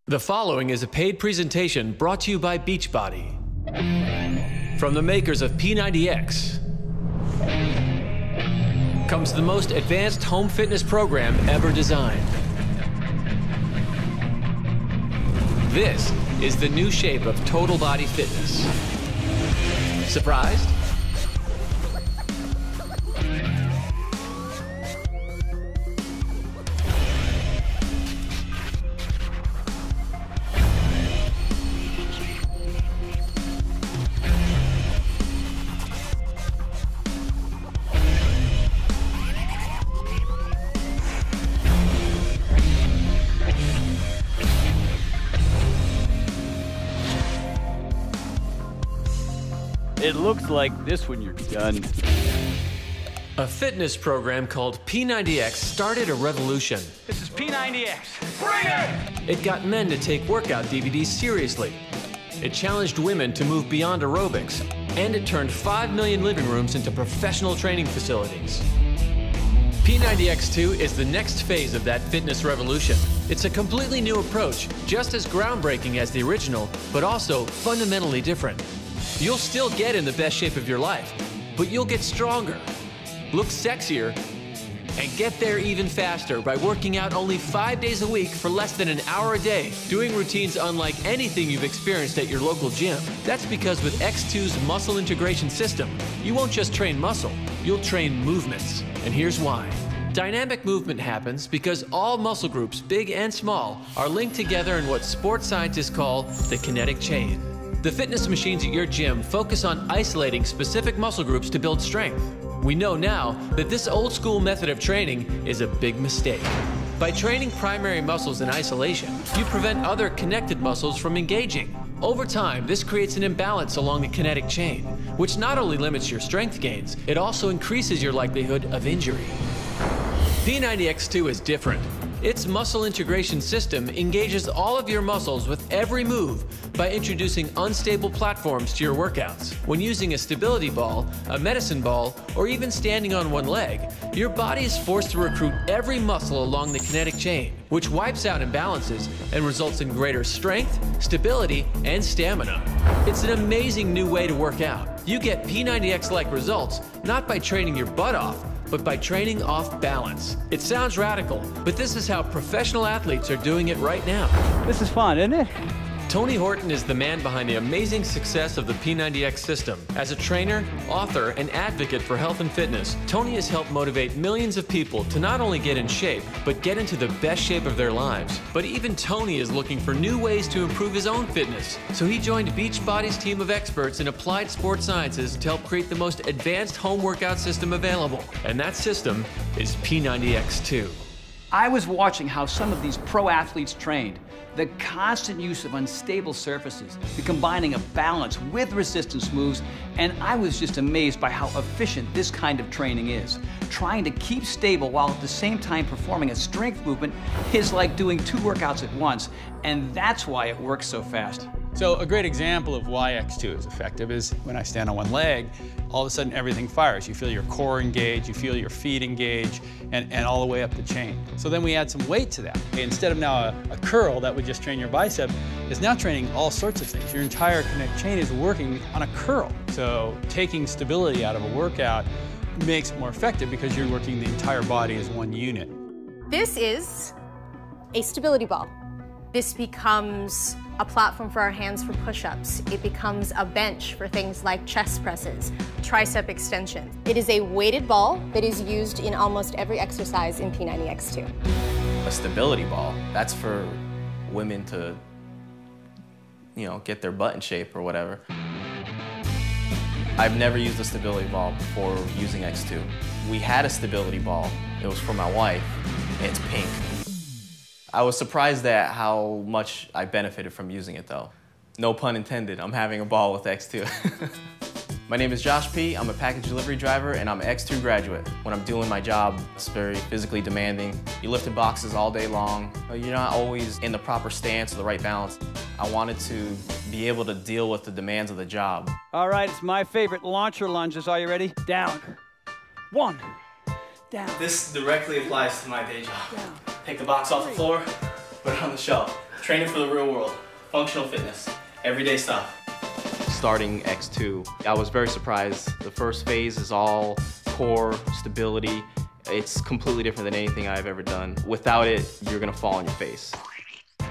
The following is a paid presentation brought to you by BEACHBODY. From the makers of P90X comes the most advanced home fitness program ever designed. This is the new shape of total body fitness. Surprised? It looks like this when you're done. A fitness program called P90X started a revolution. This is P90X. Bring it! It got men to take workout DVDs seriously. It challenged women to move beyond aerobics. And it turned 5 million living rooms into professional training facilities. P90X2 is the next phase of that fitness revolution. It's a completely new approach, just as groundbreaking as the original, but also fundamentally different. You'll still get in the best shape of your life, but you'll get stronger, look sexier, and get there even faster by working out only 5 days a week for less than an hour a day, doing routines unlike anything you've experienced at your local gym. That's because with X2's muscle integration system, you won't just train muscle, you'll train movements. And here's why. Dynamic movement happens because all muscle groups, big and small, are linked together in what sports scientists call the kinetic chain. The fitness machines at your gym focus on isolating specific muscle groups to build strength. We know now that this old school method of training is a big mistake. By training primary muscles in isolation, you prevent other connected muscles from engaging. Over time, this creates an imbalance along the kinetic chain, which not only limits your strength gains, it also increases your likelihood of injury. P90X2 is different. Its muscle integration system engages all of your muscles with every move by introducing unstable platforms to your workouts. When using a stability ball, a medicine ball, or even standing on one leg, your body is forced to recruit every muscle along the kinetic chain, which wipes out imbalances and results in greater strength, stability, and stamina. It's an amazing new way to work out. You get P90X-like results not by training your butt off, but by training off balance. It sounds radical, but this is how professional athletes are doing it right now. This is fun, isn't it? Tony Horton is the man behind the amazing success of the P90X system. As a trainer, author, and advocate for health and fitness, Tony has helped motivate millions of people to not only get in shape, but get into the best shape of their lives. But even Tony is looking for new ways to improve his own fitness. So he joined BEACHBODY's team of experts in applied sports sciences to help create the most advanced home workout system available. And that system is P90X2. I was watching how some of these pro athletes trained. The constant use of unstable surfaces, the combining of balance with resistance moves, and I was just amazed by how efficient this kind of training is. Trying to keep stable while at the same time performing a strength movement is like doing 2 workouts at once, and that's why it works so fast. So a great example of why X2 is effective is when I stand on one leg, all of a sudden everything fires. You feel your core engage, you feel your feet engage, and all the way up the chain. So then we add some weight to that. Instead of now a curl that would just train your bicep, is now training all sorts of things. Your entire kinetic chain is working on a curl. So taking stability out of a workout makes it more effective because you're working the entire body as one unit. This is a stability ball. This becomes a platform for our hands for push-ups. It becomes a bench for things like chest presses, tricep extensions. It is a weighted ball that is used in almost every exercise in P90X2. A stability ball, that's for women to, get their butt in shape or whatever. I've never used a stability ball before using X2. We had a stability ball. It was for my wife, and it's pink. I was surprised at how much I benefited from using it though. No pun intended, I'm having a ball with X2. My name is Josh P. I'm a package delivery driver and I'm an X2 graduate. When I'm doing my job, it's very physically demanding. You're lifting boxes all day long. You're not always in the proper stance or the right balance. I wanted to be able to deal with the demands of the job. All right, it's my favorite launcher lunges. Are you ready? Down. 1. Down. This directly applies to my day job. Down. Take the box off the floor, put it on the shelf. Training for the real world. Functional fitness. Everyday stuff. Starting X2, I was very surprised. The first phase is all core, stability. It's completely different than anything I've ever done. Without it, you're gonna fall on your face.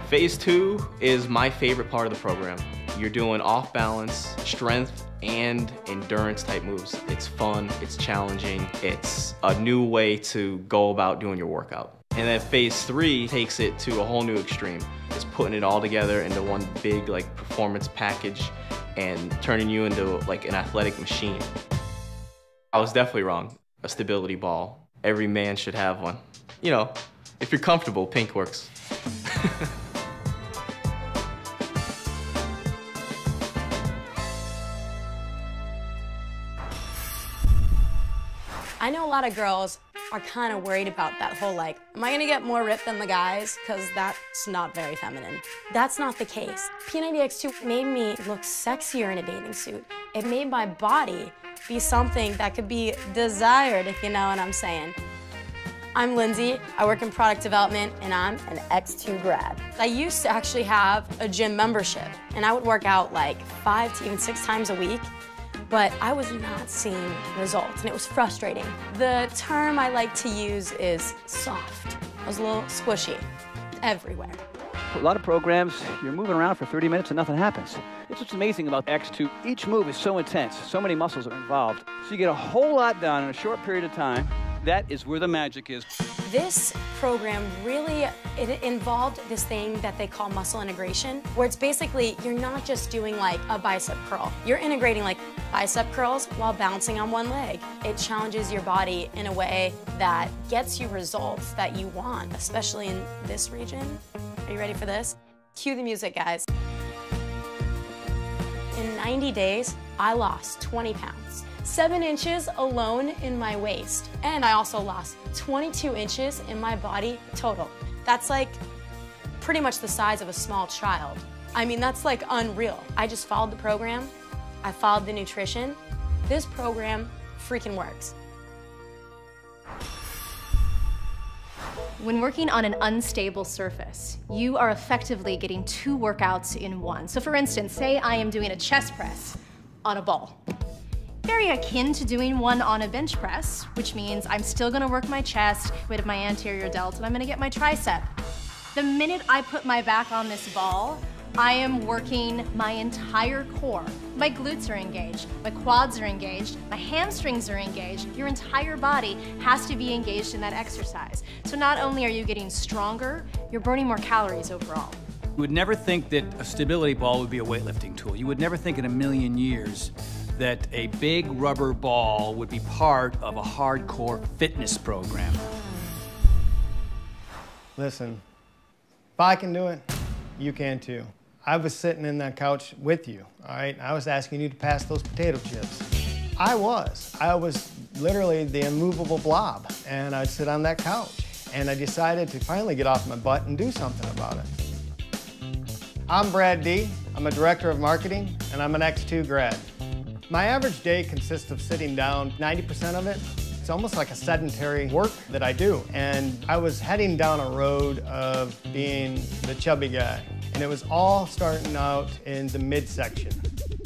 Phase 2 is my favorite part of the program. You're doing off balance, strength, and endurance type moves. It's fun, it's challenging, it's a new way to go about doing your workout. And then phase 3 takes it to a whole new extreme. It's putting it all together into one big like performance package and turning you into like an athletic machine. I was definitely wrong. A stability ball. Every man should have one. You know, if you're comfortable, pink works. I know a lot of girls are kind of worried about that whole like, am I gonna get more ripped than the guys? Because that's not very feminine. That's not the case. P90X2 made me look sexier in a bathing suit. It made my body be something that could be desired, if you know what I'm saying. I'm Lindsay, I work in product development, and I'm an X2 grad. I used to actually have a gym membership, and I would work out like 5 to even 6 times a week, but I was not seeing results, and it was frustrating. The term I like to use is soft. I was a little squishy everywhere. A lot of programs, you're moving around for 30 minutes and nothing happens. It's what's amazing about X2. Each move is so intense, so many muscles are involved. So you get a whole lot done in a short period of time. That is where the magic is. This program really, it involved this thing that they call muscle integration, where it's basically, you're not just doing like a bicep curl. You're integrating like bicep curls while balancing on one leg. It challenges your body in a way that gets you results that you want, especially in this region. Are you ready for this? Cue the music, guys. In 90 days, I lost 20 pounds. 7 inches alone in my waist. And I also lost 22 inches in my body total. That's like pretty much the size of a small child. I mean, that's like unreal. I just followed the program. I followed the nutrition. This program freaking works. When working on an unstable surface, you are effectively getting 2 workouts in one. So for instance, say I am doing a chest press on a ball. Very akin to doing one on a bench press, which means I'm still gonna work my chest, with my anterior delts, and I'm gonna get my tricep. The minute I put my back on this ball, I am working my entire core. My glutes are engaged, my quads are engaged, my hamstrings are engaged. Your entire body has to be engaged in that exercise. So not only are you getting stronger, you're burning more calories overall. You would never think that a stability ball would be a weightlifting tool. You would never think in a million years that a big rubber ball would be part of a hardcore fitness program. Listen, if I can do it, you can too. I was sitting in that couch with you, all right? I was asking you to pass those potato chips. I was literally the immovable blob, and I'd sit on that couch. And I decided to finally get off my butt and do something about it. I'm Brad D. I'm a director of marketing, and I'm an X2 grad. My average day consists of sitting down 90% of it. It's almost like a sedentary work that I do. And I was heading down a road of being the chubby guy. And it was all starting out in the midsection.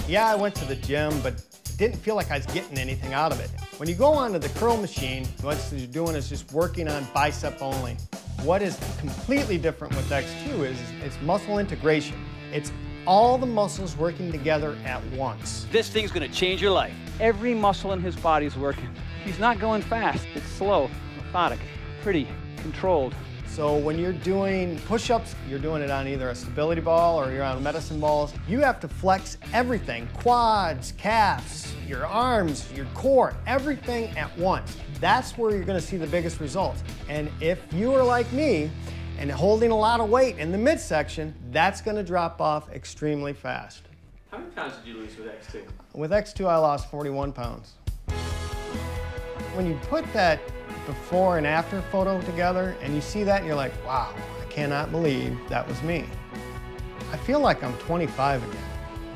Yeah, I went to the gym, but didn't feel like I was getting anything out of it. When you go onto the curl machine, what you're doing is just working on bicep only. What is completely different with X2 is it's muscle integration. It's all the muscles working together at once. This thing's gonna change your life. Every muscle in his body's working. He's not going fast. It's slow, methodic, pretty, controlled. So when you're doing push-ups, you're doing it on either a stability ball or you're on medicine balls. You have to flex everything, quads, calves, your arms, your core, everything at once. That's where you're gonna see the biggest results. And if you are like me, and holding a lot of weight in the midsection, that's gonna drop off extremely fast. How many pounds did you lose with X2? With X2, I lost 41 pounds. When you put that before and after photo together and you see that and you're like, wow, I cannot believe that was me. I feel like I'm 25 again.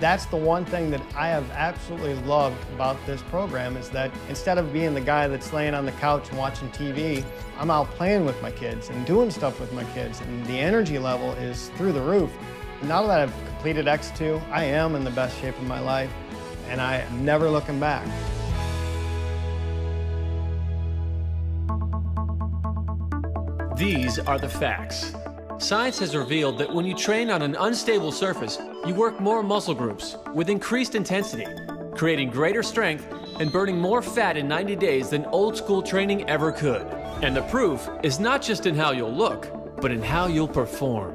That's the one thing that I have absolutely loved about this program, is that instead of being the guy that's laying on the couch and watching TV, I'm out playing with my kids and doing stuff with my kids, and the energy level is through the roof. Now that I've completed X2, I am in the best shape of my life, and I'm never looking back. These are the facts. Science has revealed that when you train on an unstable surface, you work more muscle groups with increased intensity, creating greater strength and burning more fat in 90 days than old school training ever could. And the proof is not just in how you'll look, but in how you'll perform.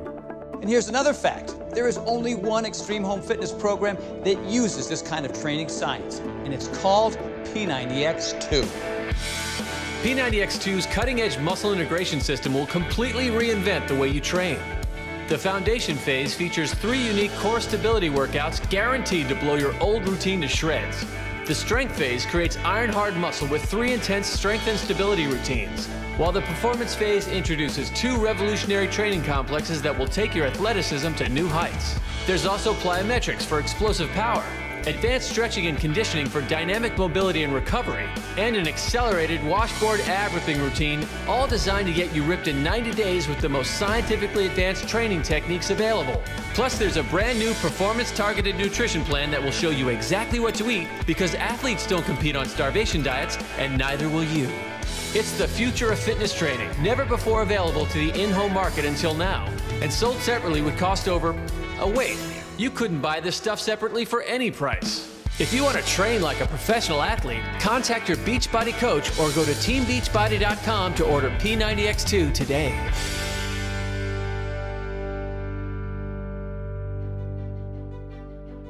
And here's another fact. There is only one extreme home fitness program that uses this kind of training science, and it's called P90X2. P90X2's cutting-edge muscle integration system will completely reinvent the way you train. The foundation phase features 3 unique core stability workouts guaranteed to blow your old routine to shreds. The strength phase creates iron-hard muscle with 3 intense strength and stability routines, while the performance phase introduces 2 revolutionary training complexes that will take your athleticism to new heights. There's also plyometrics for explosive power, advanced stretching and conditioning for dynamic mobility and recovery, and an accelerated washboard ab ripping routine, all designed to get you ripped in 90 days with the most scientifically advanced training techniques available. Plus, there's a brand new performance-targeted nutrition plan that will show you exactly what to eat, because athletes don't compete on starvation diets, and neither will you. It's the future of fitness training, never before available to the in-home market until now, and sold separately would cost over... Oh wait, you couldn't buy this stuff separately for any price. If you want to train like a professional athlete, contact your Beachbody coach or go to teambeachbody.com to order P90X2 today.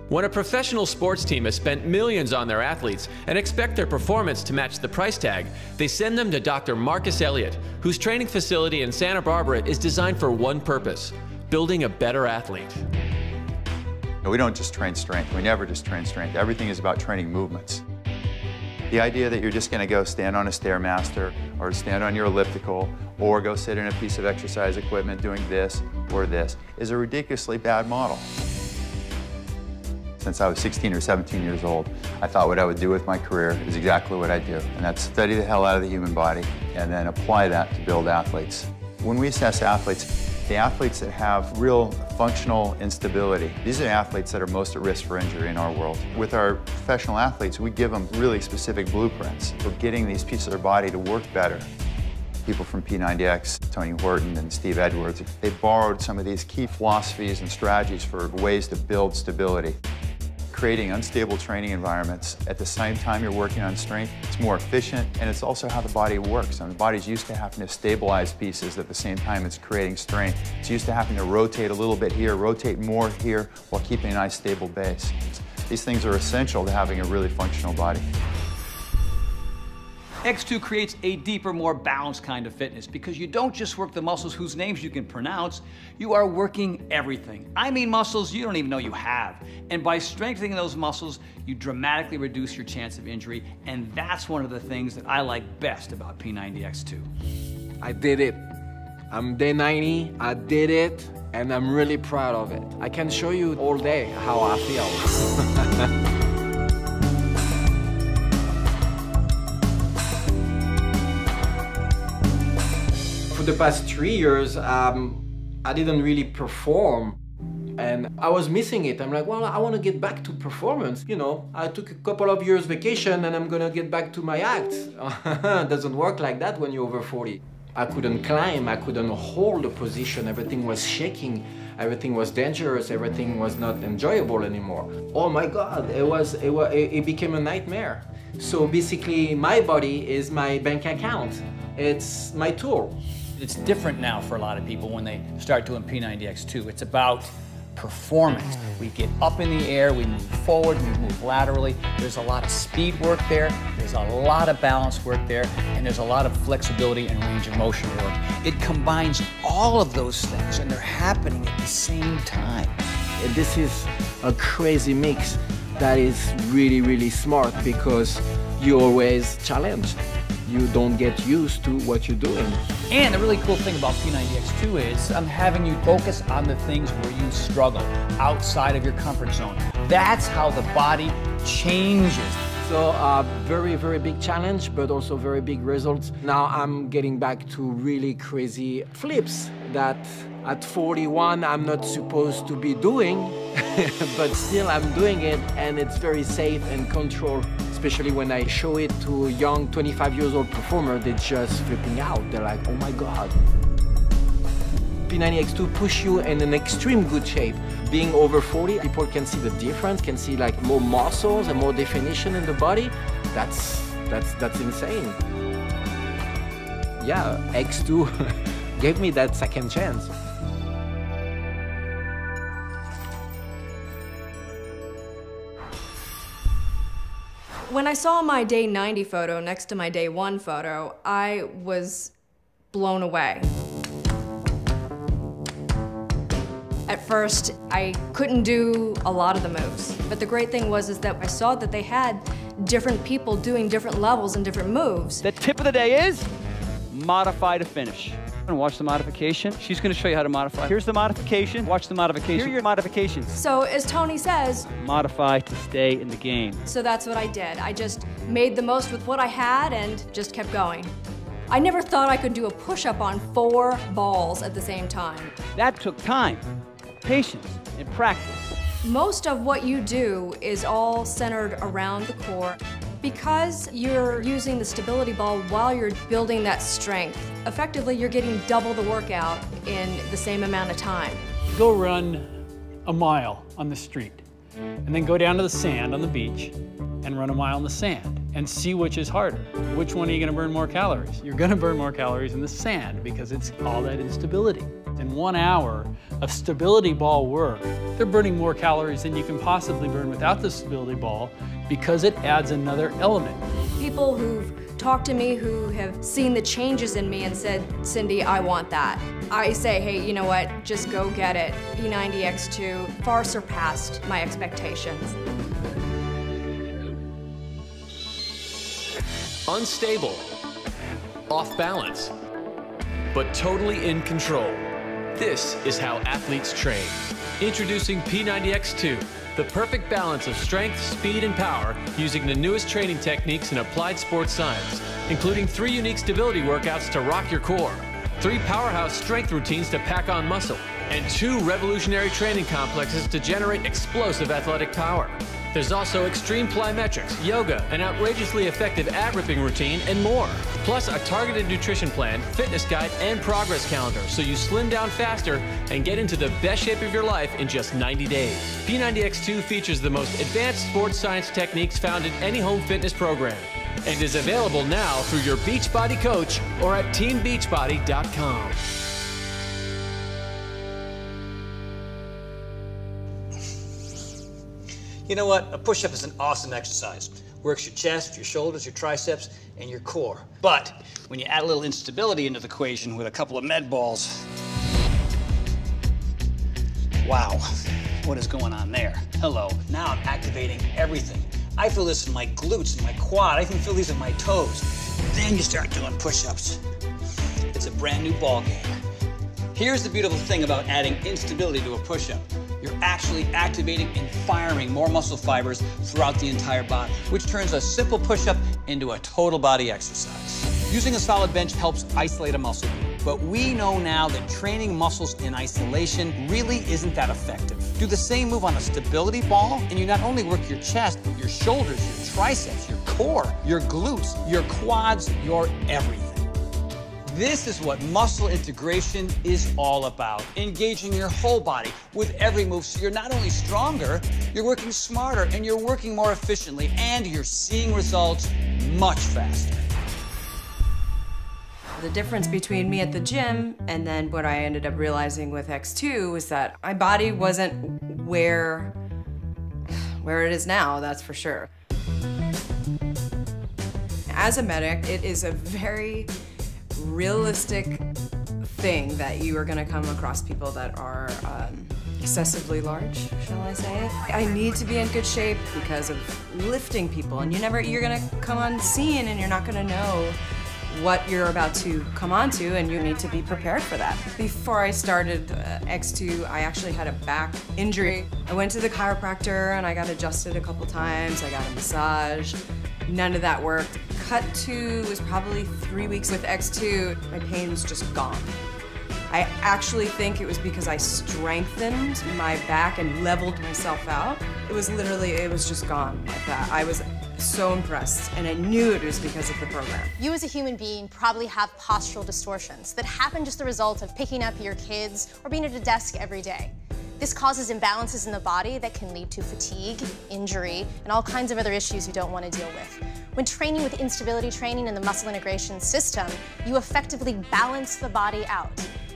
When a professional sports team has spent millions on their athletes and expect their performance to match the price tag, they send them to Dr. Marcus Elliott, whose training facility in Santa Barbara is designed for one purpose: building a better athlete. We don't just train strength. We never just train strength. Everything is about training movements. The idea that you're just going to go stand on a Stairmaster or stand on your elliptical or go sit in a piece of exercise equipment doing this or this is a ridiculously bad model. Since I was 16 or 17 years old, I thought what I would do with my career is exactly what I do, and that's study the hell out of the human body and then apply that to build athletes. When we assess athletes, the athletes that have real functional instability, these are the athletes that are most at risk for injury in our world. With our professional athletes, we give them really specific blueprints for getting these pieces of their body to work better. People from P90X, Tony Horton and Steve Edwards, they borrowed some of these key philosophies and strategies for ways to build stability. Creating unstable training environments at the same time you're working on strength, it's more efficient, and it's also how the body works. And the body's used to having to stabilize pieces at the same time it's creating strength. It's used to having to rotate a little bit here, rotate more here, while keeping a nice stable base. These things are essential to having a really functional body. X2 creates a deeper, more balanced kind of fitness because you don't just work the muscles whose names you can pronounce, you are working everything. I mean muscles you don't even know you have. And by strengthening those muscles, you dramatically reduce your chance of injury, and that's one of the things that I like best about P90X2. I did it. I'm day 90, I did it, and I'm really proud of it. I can show you all day how I feel. For the past 3 years, I didn't really perform, and I was missing it. I'm like, well, I want to get back to performance. You know, I took a couple of years vacation and I'm gonna get back to my act. Doesn't work like that when you're over 40. I couldn't climb, I couldn't hold a position, everything was shaking, everything was dangerous, everything was not enjoyable anymore. Oh my God, it became a nightmare. So basically, my body is my bank account. It's my tool. It's different now for a lot of people when they start doing P90X2. It's about performance. We get up in the air, we move forward, we move laterally. There's a lot of speed work there, there's a lot of balance work there, and there's a lot of flexibility and range of motion work. It combines all of those things, and they're happening at the same time. This is a crazy mix that is really, really smart because you're always challenged. You don't get used to what you're doing. And the really cool thing about P90X2 is I'm having you focus on the things where you struggle, outside of your comfort zone. That's how the body changes. So very, very big challenge, but also very big results. Now I'm getting back to really crazy flips that at 41 I'm not supposed to be doing, but still I'm doing it, and it's very safe and controlled. Especially when I show it to a young 25 years old performer, they're just flipping out. They're like, oh my God. P90X2 push you in an extreme good shape. Being over 40, people can see the difference, can see like more muscles and more definition in the body. That's insane. Yeah, X2 gave me that second chance. When I saw my day 90 photo next to my day 1 photo, I was blown away. At first, I couldn't do a lot of the moves, but the great thing was that I saw that they had different people doing different levels and different moves. The tip of the day is modify to finish. And watch the modification. She's going to show you how to modify. Here's the modification. Watch the modification. Here are your modifications. So as Tony says, modify to stay in the game. So that's what I did. I just made the most with what I had and just kept going. I never thought I could do a push-up on 4 balls at the same time. That took time, patience, and practice. Most of what you do is all centered around the core. Because you're using the stability ball while you're building that strength, effectively you're getting double the workout in the same amount of time. Go run a mile on the street, and then go down to the sand on the beach and run a mile in the sand and see which is harder. Which one are you going to burn more calories? You're going to burn more calories in the sand because it's all that instability. In 1 hour of stability ball work, they're burning more calories than you can possibly burn without the stability ball because it adds another element. People who've talked to me who have seen the changes in me and said, Cindy, I want that. I say, hey, you know what, just go get it. P90X2 far surpassed my expectations. Unstable, off balance, but totally in control. This is how athletes train. Introducing P90X2, the perfect balance of strength, speed, and power using the newest training techniques in applied sports science, including 3 unique stability workouts to rock your core, 3 powerhouse strength routines to pack on muscle, and 2 revolutionary training complexes to generate explosive athletic power. There's also extreme plyometrics, yoga, an outrageously effective ab ripping routine, and more. Plus a targeted nutrition plan, fitness guide, and progress calendar so you slim down faster and get into the best shape of your life in just 90 days. P90X2 features the most advanced sports science techniques found in any home fitness program and is available now through your Beachbody coach or at teambeachbody.com. You know what? A push-up is an awesome exercise. Works your chest, your shoulders, your triceps, and your core. But when you add a little instability into the equation with a couple of med balls, wow, what is going on there? Hello, now I'm activating everything. I feel this in my glutes and my quad. I can feel these in my toes. Then you start doing push-ups. It's a brand new ball game. Here's the beautiful thing about adding instability to a push-up. You're actually activating and firing more muscle fibers throughout the entire body, which turns a simple push-up into a total body exercise. Using a solid bench helps isolate a muscle group, but we know now that training muscles in isolation really isn't that effective. Do the same move on a stability ball, and you not only work your chest, but your shoulders, your triceps, your core, your glutes, your quads, your everything. This is what muscle integration is all about. Engaging your whole body with every move so you're not only stronger, you're working smarter and you're working more efficiently and you're seeing results much faster. The difference between me at the gym and then what I ended up realizing with X2 was that my body wasn't where it is now, that's for sure. As a medic, it is a very realistic thing that you are going to come across people that are excessively large, shall I say. I need to be in good shape because of lifting people, and you're going to come on scene and you're not going to know what you're about to come onto, and you need to be prepared for that. Before I started X2, I actually had a back injury. I went to the chiropractor and I got adjusted a couple times. I got a massage. None of that worked. Cut 2 was probably 3 weeks with X2. My pain was just gone. I actually think it was because I strengthened my back and leveled myself out. It was just gone like that. I was so impressed, and I knew it was because of the program. You as a human being probably have postural distortions that happen just the result of picking up your kids or being at a desk every day. This causes imbalances in the body that can lead to fatigue, injury, and all kinds of other issues you don't want to deal with. When training with instability training and the muscle integration system, you effectively balance the body out.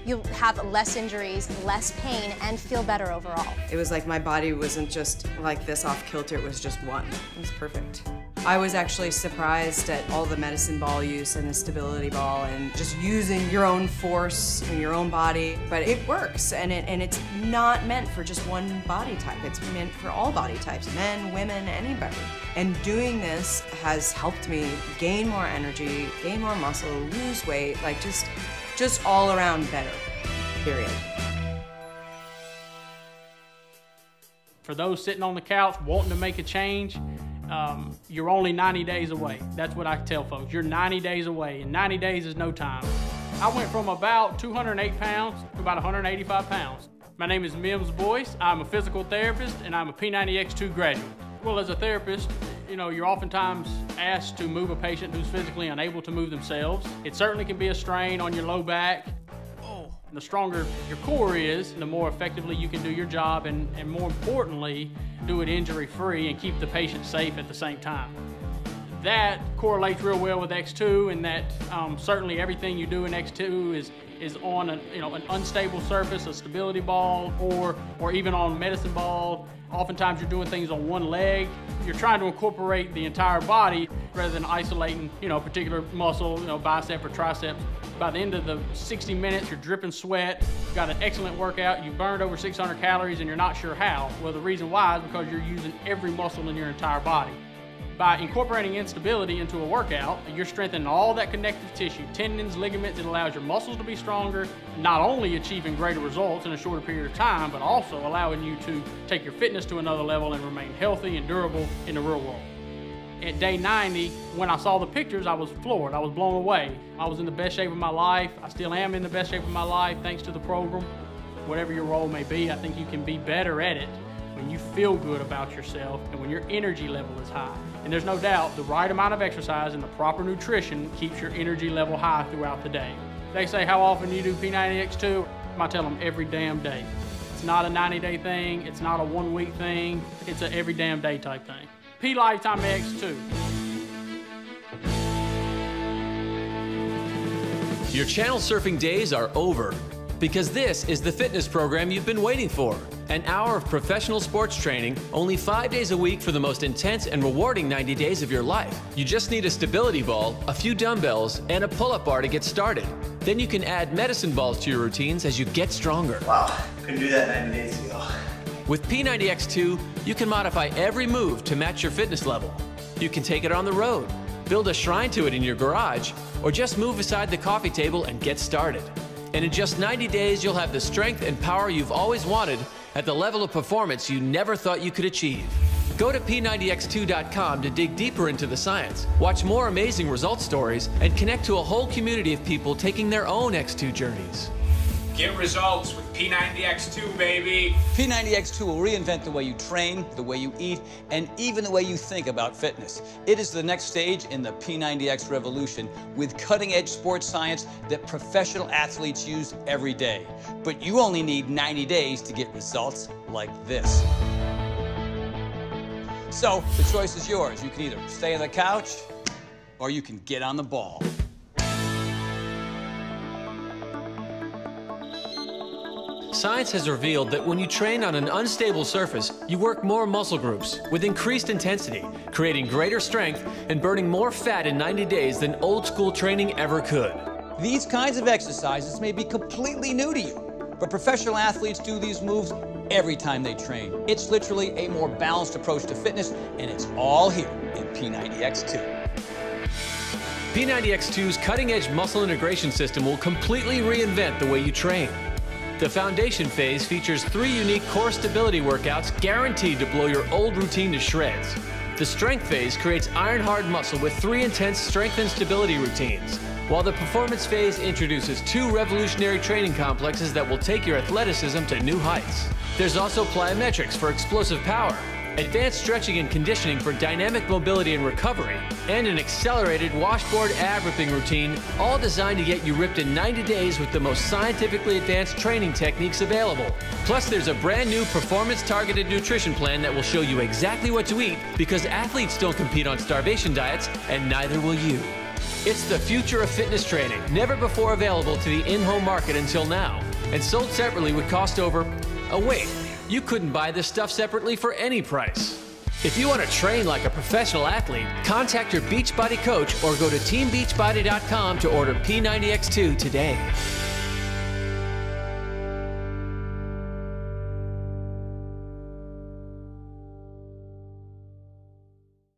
You'll have less injuries, less pain, and feel better overall. It was like my body wasn't just like this off kilter, it was just one. It was perfect. I was actually surprised at all the medicine ball use and the stability ball and just using your own force in your own body. But it works, and it's not meant for just one body type. It's meant for all body types, men, women, anybody. And doing this has helped me gain more energy, gain more muscle, lose weight, like just all around better, period. For those sitting on the couch wanting to make a change, you're only 90 days away. That's what I tell folks. You're 90 days away, and 90 days is no time. I went from about 208 pounds to about 185 pounds. My name is Mims Boyce. I'm a physical therapist, and I'm a P90X2 graduate. Well, as a therapist, you know, you're oftentimes asked to move a patient who's physically unable to move themselves. It certainly can be a strain on your low back. And the stronger your core is, the more effectively you can do your job, and more importantly, do it injury-free and keep the patient safe at the same time. That correlates real well with X2, in that certainly everything you do in X2 is on an unstable surface, a stability ball, or even on medicine ball. Oftentimes you're doing things on one leg. You're trying to incorporate the entire body rather than isolating, a particular muscle, bicep or tricep. By the end of the 60 minutes, you're dripping sweat, you've got an excellent workout, you've burned over 600 calories and you're not sure how. Well, the reason why is because you're using every muscle in your entire body. By incorporating instability into a workout, you're strengthening all that connective tissue, tendons, ligaments. It allows your muscles to be stronger, not only achieving greater results in a shorter period of time, but also allowing you to take your fitness to another level and remain healthy and durable in the real world. At day 90, when I saw the pictures, I was floored. I was blown away. I was in the best shape of my life. I still am in the best shape of my life thanks to the program. Whatever your role may be, I think you can be better at it when you feel good about yourself and when your energy level is high. And there's no doubt the right amount of exercise and the proper nutrition keeps your energy level high throughout the day. They say, how often do you do P90X2? I tell them every damn day. It's not a 90-day thing. It's not a one-week thing. It's a every damn day type thing. P Lifetime X2. Your channel surfing days are over, because this is the fitness program you've been waiting for. An hour of professional sports training, only 5 days a week for the most intense and rewarding 90 days of your life. You just need a stability ball, a few dumbbells, and a pull-up bar to get started. Then you can add medicine balls to your routines as you get stronger. Wow, couldn't do that 90 days ago. With P90X2, you can modify every move to match your fitness level. You can take it on the road, build a shrine to it in your garage, or just move beside the coffee table and get started. And in just 90 days, you'll have the strength and power you've always wanted at the level of performance you never thought you could achieve. Go to P90X2.com to dig deeper into the science, watch more amazing result stories, and connect to a whole community of people taking their own X2 journeys. Get results with P90X2, baby. P90X2 will reinvent the way you train, the way you eat, and even the way you think about fitness. It is the next stage in the P90X revolution with cutting-edge sports science that professional athletes use every day. But you only need 90 days to get results like this. So the choice is yours. You can either stay on the couch or you can get on the ball. Science has revealed that when you train on an unstable surface, you work more muscle groups with increased intensity, creating greater strength and burning more fat in 90 days than old school training ever could. These kinds of exercises may be completely new to you, but professional athletes do these moves every time they train. It's literally a more balanced approach to fitness, and it's all here in P90X2. P90X2's cutting-edge muscle integration system will completely reinvent the way you train. The foundation phase features 3 unique core stability workouts guaranteed to blow your old routine to shreds. The strength phase creates iron-hard muscle with 3 intense strength and stability routines, while the performance phase introduces 2 revolutionary training complexes that will take your athleticism to new heights. There's also plyometrics for explosive power, advanced stretching and conditioning for dynamic mobility and recovery, and an accelerated washboard ab ripping routine, all designed to get you ripped in 90 days with the most scientifically advanced training techniques available. Plus, there's a brand new performance-targeted nutrition plan that will show you exactly what to eat, because athletes don't compete on starvation diets, and neither will you. It's the future of fitness training, never before available to the in-home market until now, and sold separately would cost over... Oh wait, you couldn't buy this stuff separately for any price. If you want to train like a professional athlete, contact your Beachbody coach or go to teambeachbody.com to order P90X2 today.